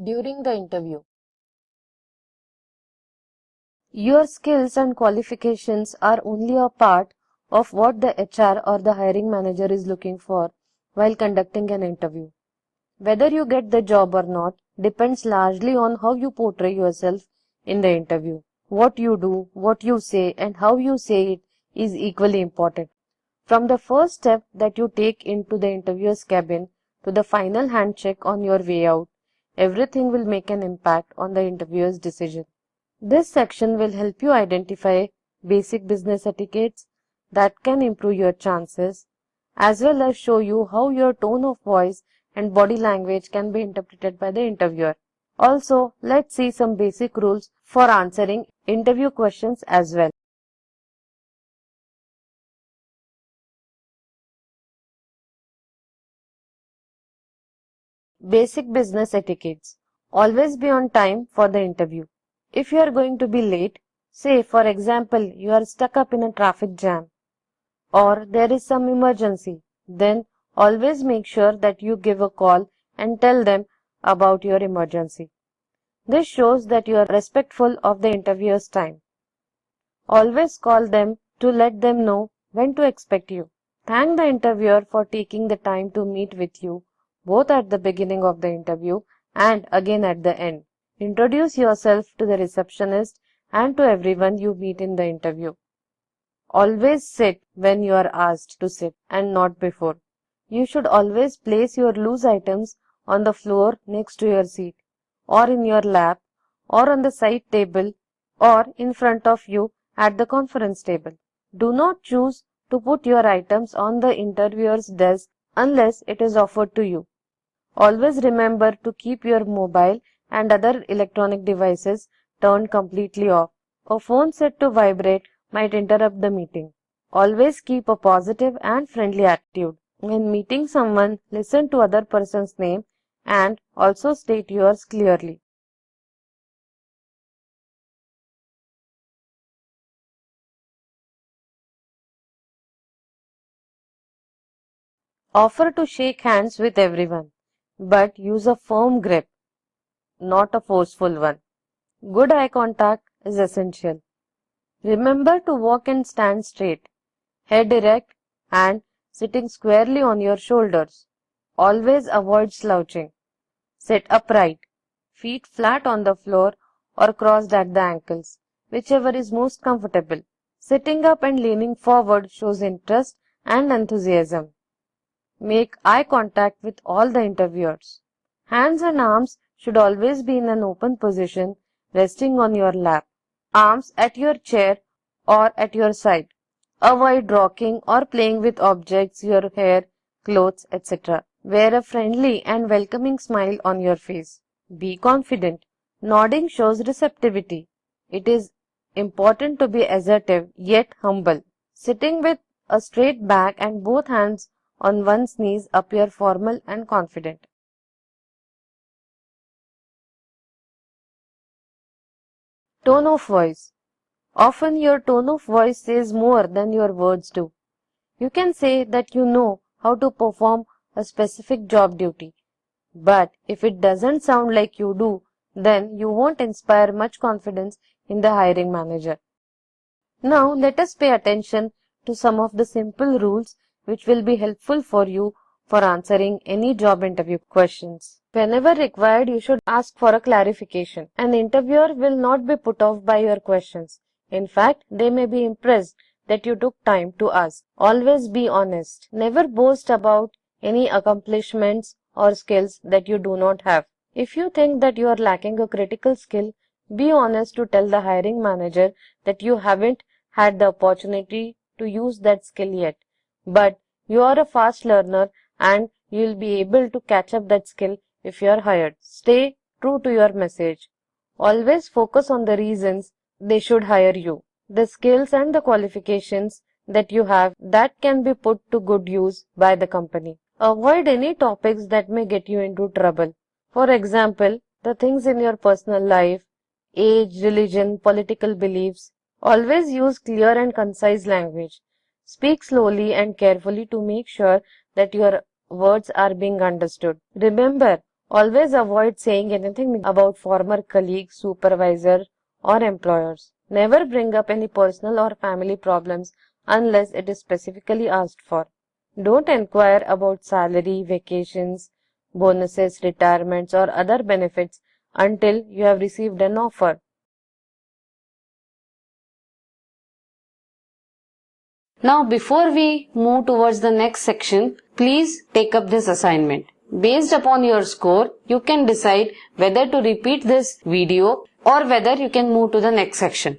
during the interview. Your skills and qualifications are only a part of what the HR or the hiring manager is looking for while conducting an interview. Whether you get the job or not depends largely on how you portray yourself in the interview. What you do, what you say, and how you say it is equally important. From the first step that you take into the interviewer's cabin to the final handshake on your way out, everything will make an impact on the interviewer's decision. This section will help you identify basic business etiquettes that can improve your chances, as well as show you how your tone of voice and body language can be interpreted by the interviewer. Also, let's see some basic rules for answering interview questions as well. Basic business etiquettes. Always be on time for the interview. If you are going to be late, say for example you are stuck up in a traffic jam or there is some emergency, then always make sure that you give a call and tell them about your emergency. This shows that you are respectful of the interviewer's time. Always call them to let them know when to expect you. Thank the interviewer for taking the time to meet with you, both at the beginning of the interview and again at the end. Introduce yourself to the receptionist and to everyone you meet in the interview. Always sit when you are asked to sit and not before. You should always place your loose items on the floor next to your seat, or in your lap, or on the side table, or in front of you at the conference table. Do not choose to put your items on the interviewer's desk unless it is offered to you. Always remember to keep your mobile and other electronic devices turned completely off. A phone set to vibrate might interrupt the meeting. Always keep a positive and friendly attitude. When meeting someone, listen to other person's name and also state yours clearly. Offer to shake hands with everyone, but use a firm grip, not a forceful one. Good eye contact is essential. Remember to walk and stand straight, head erect and sitting squarely on your shoulders. Always avoid slouching. Sit upright, feet flat on the floor or crossed at the ankles, whichever is most comfortable. Sitting up and leaning forward shows interest and enthusiasm. Make eye contact with all the interviewers. Hands and arms should always be in an open position, resting on your lap. Arms at your chair or at your side. Avoid rocking or playing with objects, your hair, clothes, etc. Wear a friendly and welcoming smile on your face. Be confident. Nodding shows receptivity. It is important to be assertive yet humble. Sitting with a straight back and both hands on one's knees appear formal and confident. Tone of voice. Often your tone of voice says more than your words do. You can say that you know how to perform a specific job duty, but if it doesn't sound like you do, then you won't inspire much confidence in the hiring manager. Now let us pay attention to some of the simple rules which will be helpful for you for answering any job interview questions. Whenever required, you should ask for a clarification. An interviewer will not be put off by your questions. In fact, they may be impressed that you took time to ask. Always be honest. Never boast about any accomplishments or skills that you do not have. If you think that you are lacking a critical skill, be honest to tell the hiring manager that you haven't had the opportunity to use that skill yet, but you are a fast learner and you will be able to catch up that skill if you are hired. Stay true to your message. Always focus on the reasons they should hire you, the skills and the qualifications that you have that can be put to good use by the company. Avoid any topics that may get you into trouble. For example, the things in your personal life, age, religion, political beliefs. Always use clear and concise language. Speak slowly and carefully to make sure that your words are being understood. Remember, Always avoid saying anything about former colleagues, supervisor, or employers. Never bring up any personal or family problems unless it is specifically asked for. Don't inquire about salary, vacations, bonuses, retirements, or other benefits until you have received an offer. Now, before we move towards the next section, please take up this assignment. Based upon your score, you can decide whether to repeat this video or whether you can move to the next section.